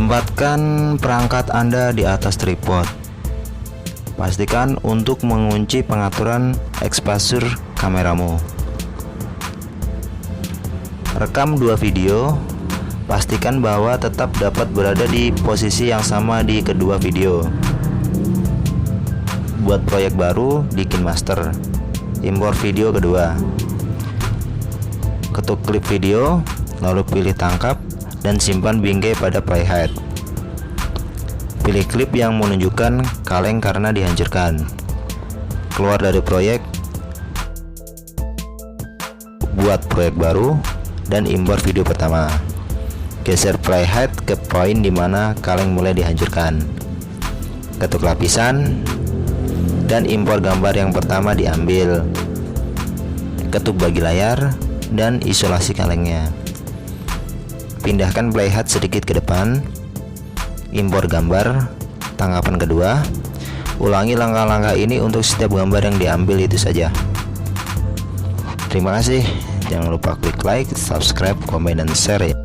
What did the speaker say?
Tempatkan perangkat Anda di atas tripod. Pastikan untuk mengunci pengaturan exposure kameramu. Rekam dua video. Pastikan bahwa tetap dapat berada di posisi yang sama di kedua video. Buat proyek baru di KineMaster, impor video kedua. Ketuk klip video, lalu pilih tangkap dan simpan bingkai pada playhead. Pilih klip yang menunjukkan kaleng karena dihancurkan. Keluar dari proyek, buat proyek baru dan impor video pertama. Geser playhead ke poin dimana kaleng mulai dihancurkan. Ketuk lapisan dan impor gambar yang pertama diambil. Ketuk bagi layar dan isolasi kalengnya. Pindahkan playhead sedikit ke depan. Impor gambar tangkapan kedua. Ulangi langkah-langkah ini untuk setiap gambar yang diambil itu saja. Terima kasih. Jangan lupa klik like, subscribe, komen, dan share ya.